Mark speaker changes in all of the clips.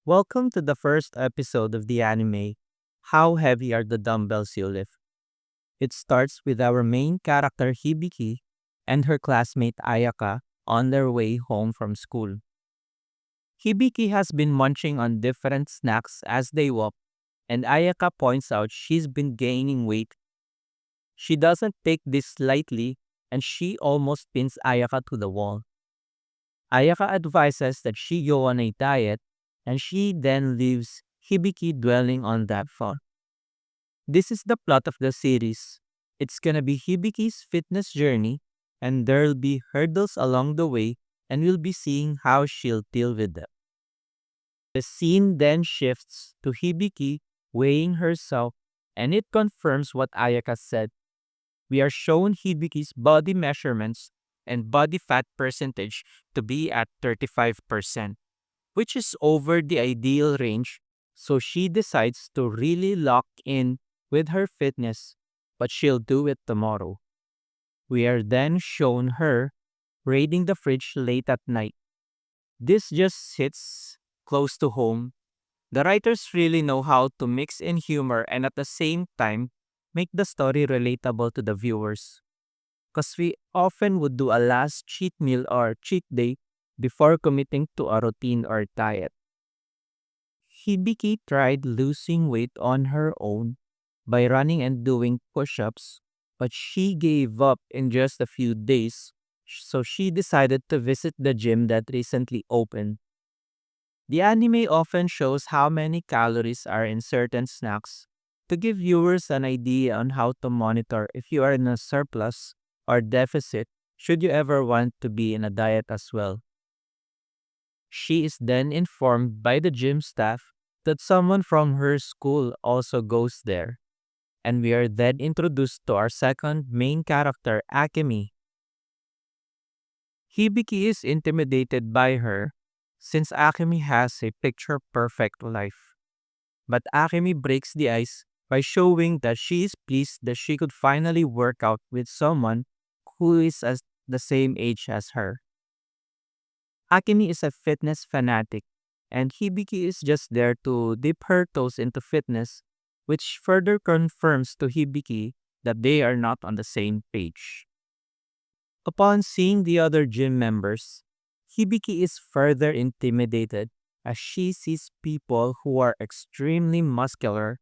Speaker 1: Welcome to the first episode of the anime, How Heavy Are the Dumbbells You Lift? It starts with our main character Hibiki and her classmate Ayaka on their way home from school. Hibiki has been munching on different snacks as they walk, and Ayaka points out she's been gaining weight. She doesn't take this lightly, and she almost pins Ayaka to the wall. Ayaka advises that she go on a diet, and she then leaves Hibiki dwelling on that thought. This is the plot of the series. It's gonna be Hibiki's fitness journey, and there'll be hurdles along the way, and we'll be seeing how she'll deal with them. The scene then shifts to Hibiki weighing herself, and it confirms what Ayaka said. We are shown Hibiki's body measurements and body fat percentage to be at 35%, which is over the ideal range, so she decides to really lock in with her fitness, but she'll do it tomorrow. We are then shown her raiding the fridge late at night. This just hits close to home. The writers really know how to mix in humor and at the same time make the story relatable to the viewers. Because we often would do a last cheat meal or cheat day before committing to a routine or diet. Hibiki tried losing weight on her own by running and doing push ups, but she gave up in just a few days, so she decided to visit the gym that recently opened. The anime often shows how many calories are in certain snacks to give viewers an idea on how to monitor if you are in a surplus or deficit should you ever want to be in a diet as well. She is then informed by the gym staff that someone from her school also goes there, and we are then introduced to our second main character, Akemi. Hibiki is intimidated by her since Akemi has a picture perfect life. But Akemi breaks the ice by showing that she is pleased that she could finally work out with someone who is at the same age as her. Akemi is a fitness fanatic, and Hibiki is just there to dip her toes into fitness, which further confirms to Hibiki that they are not on the same page. Upon seeing the other gym members, Hibiki is further intimidated as she sees people who are extremely muscular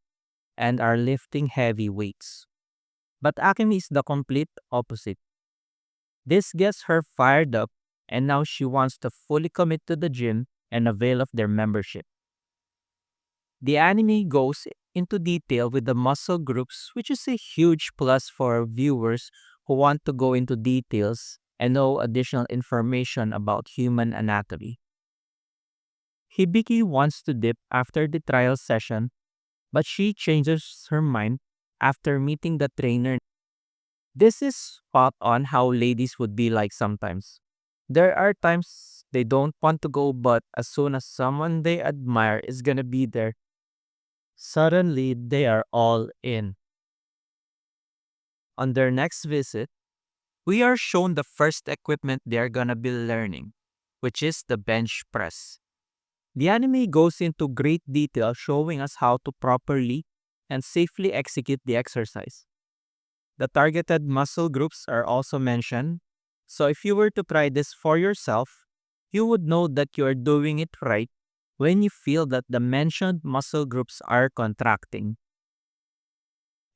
Speaker 1: and are lifting heavy weights. But Akemi is the complete opposite. This gets her fired up, and now she wants to fully commit to the gym and avail of their membership. The anime goes into detail with the muscle groups, which is a huge plus for viewers who want to go into details and know additional information about human anatomy. Hibiki wants to dip after the trial session, but she changes her mind after meeting the trainer. This is spot on how ladies would be like sometimes. There are times they don't want to go, but as soon as someone they admire is gonna be there, suddenly they are all in. On their next visit, we are shown the first equipment they are gonna be learning, which is the bench press. The anime goes into great detail showing us how to properly and safely execute the exercise. The targeted muscle groups are also mentioned, so if you were to try this for yourself, you would know that you are doing it right when you feel that the mentioned muscle groups are contracting.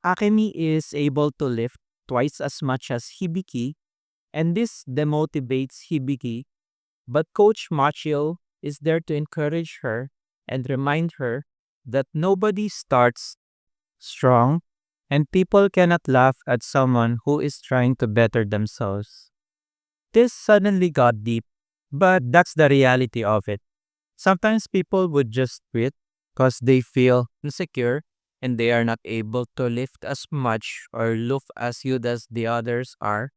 Speaker 1: Akemi is able to lift twice as much as Hibiki, and this demotivates Hibiki, but Coach Machio is there to encourage her and remind her that nobody starts strong and people cannot laugh at someone who is trying to better themselves. This suddenly got deep, but that's the reality of it. Sometimes people would just quit because they feel insecure and they are not able to lift as much or look as good as the others are.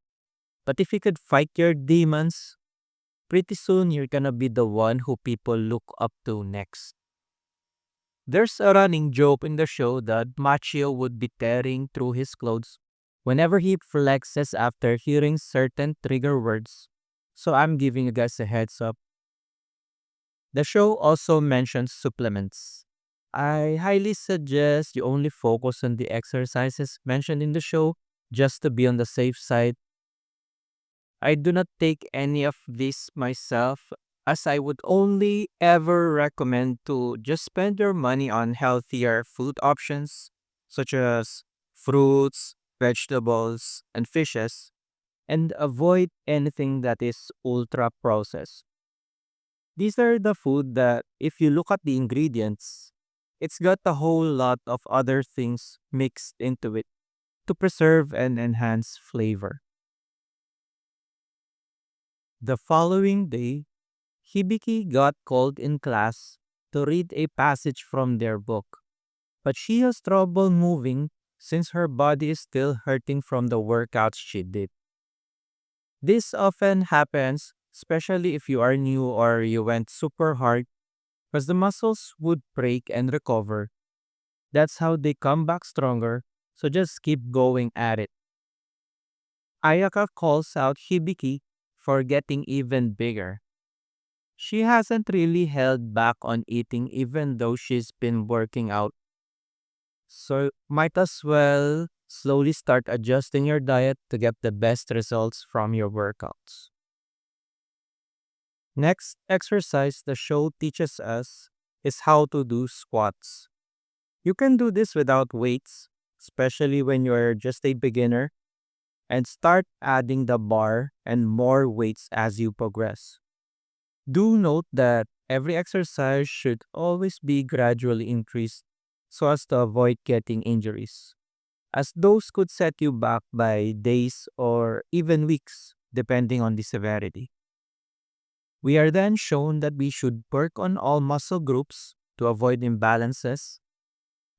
Speaker 1: But if you could fight your demons, pretty soon you're gonna be the one who people look up to next. There's a running joke in the show that Machio would be tearing through his clothes whenever he flexes after hearing certain trigger words. So I'm giving you guys a heads up. The show also mentions supplements. I highly suggest you only focus on the exercises mentioned in the show just to be on the safe side. I do not take any of this myself, as I would only ever recommend to just spend your money on healthier food options such as fruits, vegetables, and fishes, and avoid anything that is ultra processed. These are the food that, if you look at the ingredients, it's got a whole lot of other things mixed into it to preserve and enhance flavor. The following day, Hibiki got called in class to read a passage from their book, but she has trouble moving since her body is still hurting from the workouts she did. This often happens, especially if you are new or you went super hard, because the muscles would break and recover. That's how they come back stronger, so just keep going at it. Ayaka calls out Hibiki for getting even bigger. She hasn't really held back on eating even though she's been working out. So might as well slowly start adjusting your diet to get the best results from your workouts. Next exercise the show teaches us is how to do squats. You can do this without weights, especially when you're just a beginner, and start adding the bar and more weights as you progress. Do note that every exercise should always be gradually increased so as to avoid getting injuries, as those could set you back by days or even weeks, depending on the severity. We are then shown that we should work on all muscle groups to avoid imbalances.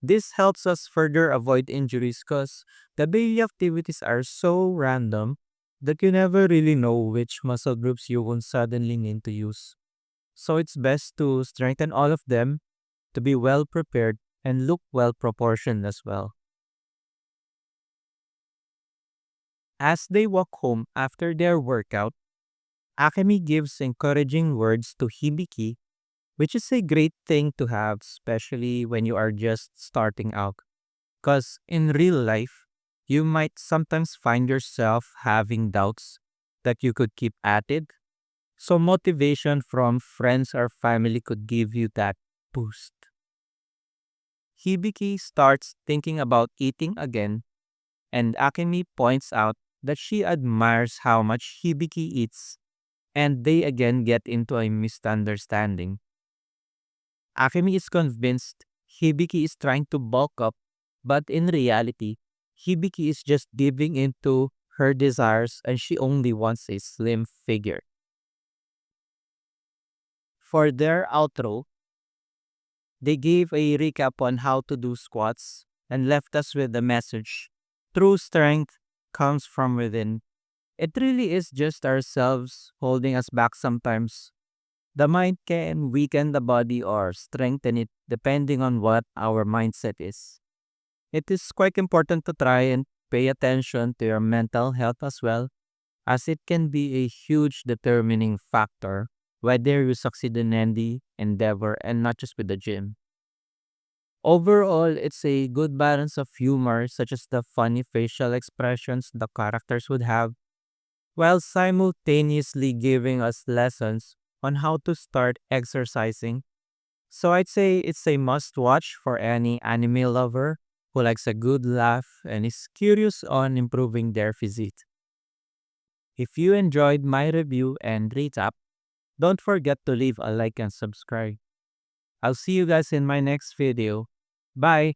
Speaker 1: This helps us further avoid injuries because the daily activities are so random that you never really know which muscle groups you will suddenly need to use. So it's best to strengthen all of them to be well prepared and look well proportioned as well. As they walk home after their workout, Akemi gives encouraging words to Hibiki, which is a great thing to have, especially when you are just starting out. Because in real life, you might sometimes find yourself having doubts that you could keep at it. So, motivation from friends or family could give you that boost. Hibiki starts thinking about eating again, and Akemi points out that she admires how much Hibiki eats, and they again get into a misunderstanding. Akemi is convinced Hibiki is trying to bulk up, but in reality, Hibiki is just giving into her desires and she only wants a slim figure. For their outro, they gave a recap on how to do squats and left us with the message: true strength comes from within. It really is just ourselves holding us back sometimes. The mind can weaken the body or strengthen it depending on what our mindset is. It is quite important to try and pay attention to your mental health as well, as it can be a huge determining factor whether you succeed in any endeavor and not just with the gym. Overall, it's a good balance of humor, such as the funny facial expressions the characters would have, while simultaneously giving us lessons on how to start exercising. So I'd say it's a must watch for any anime lover who likes a good laugh and is curious on improving their physique. If you enjoyed my review and recap, don't forget to leave a like and subscribe. I'll see you guys in my next video. Bye!